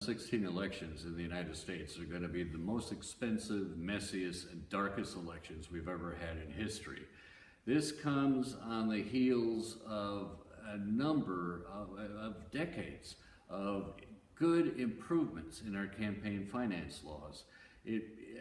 16 elections in the United States are going to be the most expensive, messiest, and darkest elections we've ever had in history. This comes on the heels of a number of decades of good improvements in our campaign finance laws.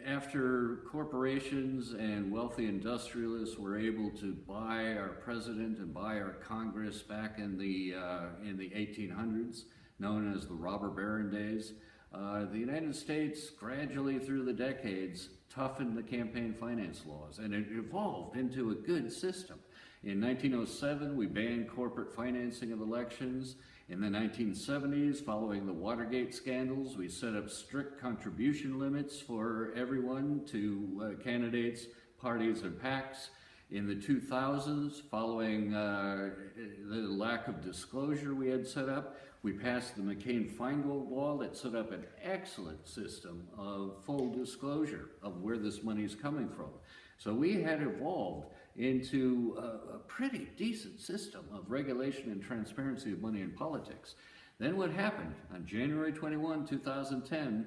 After corporations and wealthy industrialists were able to buy our president and buy our Congress back in the 1800s, known as the robber baron days, the United States gradually through the decades toughened the campaign finance laws, and it evolved into a good system. In 1907, we banned corporate financing of elections. In the 1970s, following the Watergate scandals, we set up strict contribution limits for everyone to candidates, parties, and PACs. In the 2000s, following the lack of disclosure we had set up, we passed the McCain-Feingold law that set up an excellent system of full disclosure of where this money is coming from. So we had evolved into a pretty decent system of regulation and transparency of money in politics. Then what happened? On January 21, 2010,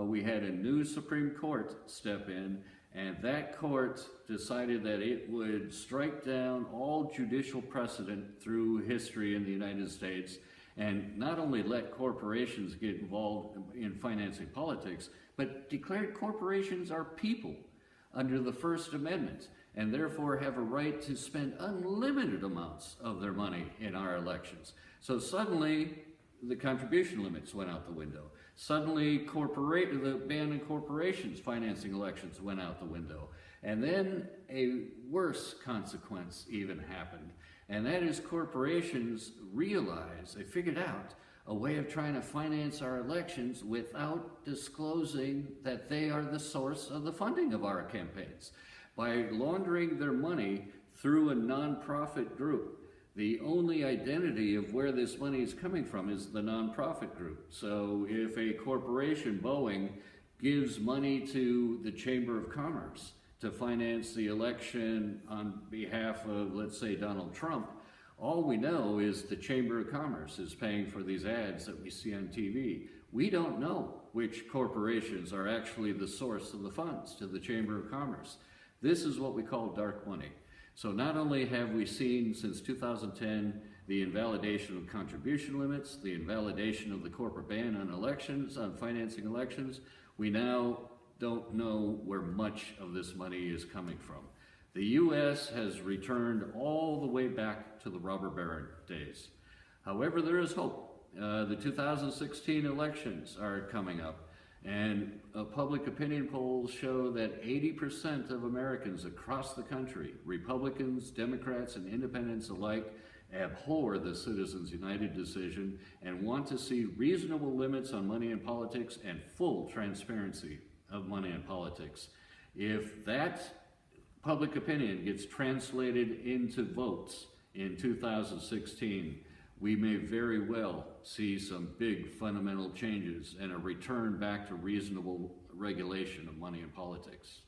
we had a new Supreme Court step in, and that court decided that it would strike down all judicial precedent through history in the United States and not only let corporations get involved in financing politics, but declared corporations are people under the First Amendment, and therefore have a right to spend unlimited amounts of their money in our elections. So suddenly, the contribution limits went out the window. Suddenly, the ban on corporations financing elections went out the window. And then a worse consequence even happened, and that is corporations realized, they figured out a way of trying to finance our elections without disclosing that they are the source of the funding of our campaigns. By laundering their money through a nonprofit group, the only identity of where this money is coming from is the nonprofit group. So if a corporation, Boeing, gives money to the Chamber of Commerce to finance the election on behalf of, let's say, Donald Trump, all we know is the Chamber of Commerce is paying for these ads that we see on TV. We don't know which corporations are actually the source of the funds to the Chamber of Commerce. This is what we call dark money. So not only have we seen since 2010 the invalidation of contribution limits, the invalidation of the corporate ban on elections, on financing elections, we now don't know where much of this money is coming from. The U.S. has returned all the way back to the robber baron days. However, there is hope. The 2016 elections are coming up, and public opinion polls show that 80% of Americans across the country, Republicans, Democrats, and independents alike, abhor the Citizens United decision and want to see reasonable limits on money in politics and full transparency of money in politics. If that public opinion gets translated into votes in 2016, we may very well see some big fundamental changes and a return back to reasonable regulation of money in politics.